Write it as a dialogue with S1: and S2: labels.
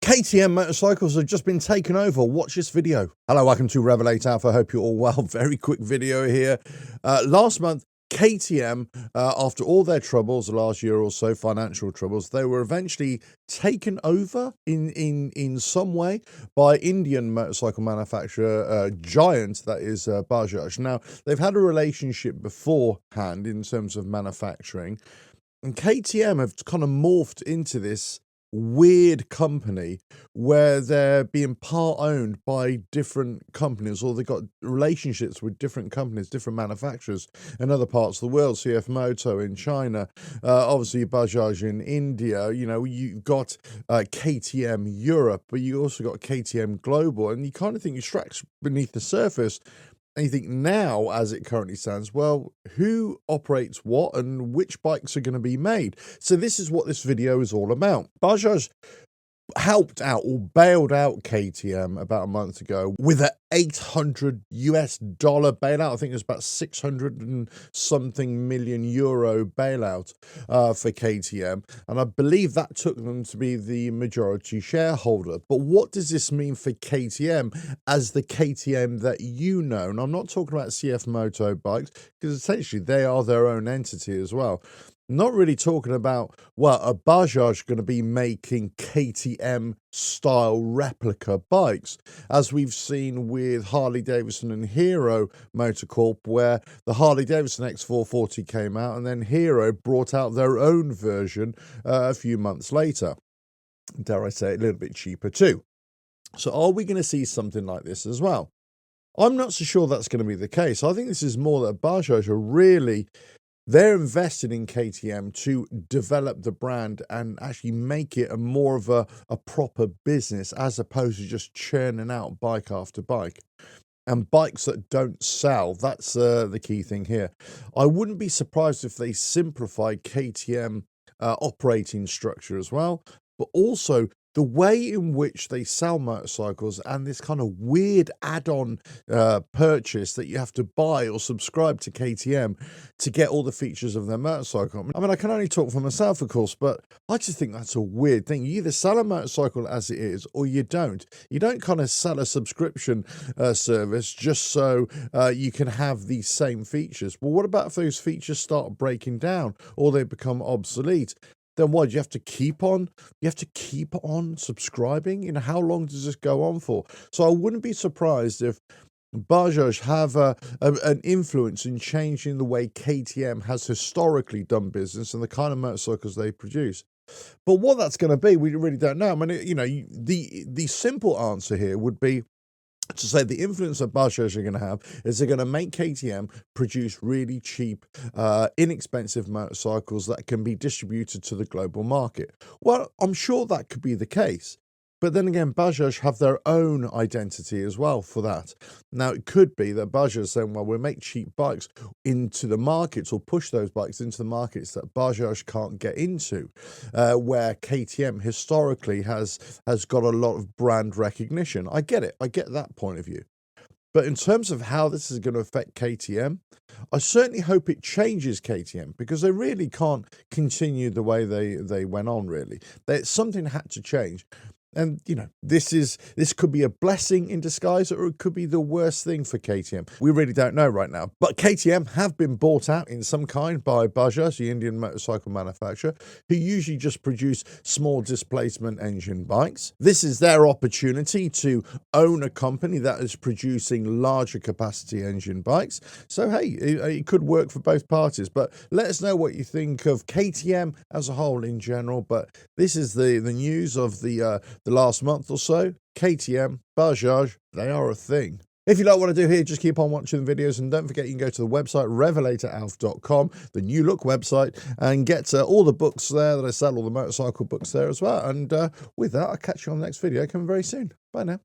S1: KTM motorcycles have just been taken over. Watch this video. Hello, welcome to RevelatorAlf. I hope you're all well. Very quick video here. Last month, KTM, after all their troubles, the last year or so, financial troubles, they were eventually taken over in some way by Indian motorcycle manufacturer giant, that is Bajaj. Now, they've had a relationship beforehand in terms of manufacturing, and KTM have kind of morphed into this weird company where they're being part owned by different companies, or they've got relationships with different companies, different manufacturers in other parts of the world. CF Moto in China, obviously Bajaj in India, you know, you've got KTM Europe, but you also got KTM Global, and you kind of think you scratch beneath the surface. And you think now, as it currently stands, well, who operates what and which bikes are going to be made? So this is what this video is all about. Bajaj helped out or bailed out KTM about a month ago with an $800 bailout. I think it was about 600 and something million euro bailout for KTM, and I believe that took them to be the majority shareholder. But what does this mean for KTM as the KTM that you know? And I'm not talking about CF Moto bikes, because essentially they are their own entity as well. Not really talking about, well, a Bajaj going to be making KTM style replica bikes, as we've seen with Harley Davidson and Hero Motorcorp, where the Harley Davidson X440 came out and then Hero brought out their own version a few months later. Dare I say, a little bit cheaper too. So are we going to see something like this as well? I'm not so sure that's going to be the case. I think this is more that Bajaj are really... they're invested in KTM to develop the brand and actually make it a more of a proper business, as opposed to just churning out bike after bike. And bikes that don't sell, that's the key thing here. I wouldn't be surprised if they simplify KTM operating structure as well, but also the way in which they sell motorcycles and this kind of weird add-on purchase that you have to buy or subscribe to KTM to get all the features of their motorcycle. I mean, I can only talk for myself, of course, but I just think that's a weird thing. You either sell a motorcycle as it is or you don't. You don't kind of sell a subscription service just so you can have these same features. Well, what about if those features start breaking down or they become obsolete? Then what, you have to keep on subscribing? You know, how long does this go on for? So I wouldn't be surprised if Bajaj have an influence in changing the way KTM has historically done business and the kind of motorcycles they produce. But what that's going to be, we really don't know. I mean, you know, the simple answer here would be to say the influence that Bajaj are going to have is they're going to make KTM produce really cheap, inexpensive motorcycles that can be distributed to the global market. Well, I'm sure that could be the case. But then again, Bajaj have their own identity as well for that. Now, it could be that Bajaj is saying, well, we'll make cheap bikes into the markets, or push those bikes into the markets that Bajaj can't get into, where KTM historically has got a lot of brand recognition. I get it. I get that point of view. But in terms of how this is going to affect KTM, I certainly hope it changes KTM, because they really can't continue the way they went on, really. Something had to change. And, you know, this could be a blessing in disguise, or it could be the worst thing for KTM. We really don't know right now. But KTM have been bought out in some kind by Bajaj, the Indian motorcycle manufacturer, who usually just produce small displacement engine bikes. This is their opportunity to own a company that is producing larger capacity engine bikes. So, hey, it could work for both parties. But let us know what you think of KTM as a whole in general. But this is the news of the last month or so. KTM, Bajaj, they are a thing. If you like what I do here, just keep on watching the videos, and don't forget you can go to the website RevelatorAlf.com, the new look website, and get all the books there that I sell, all the motorcycle books there as well. And with that, I'll catch you on the next video coming very soon. Bye now.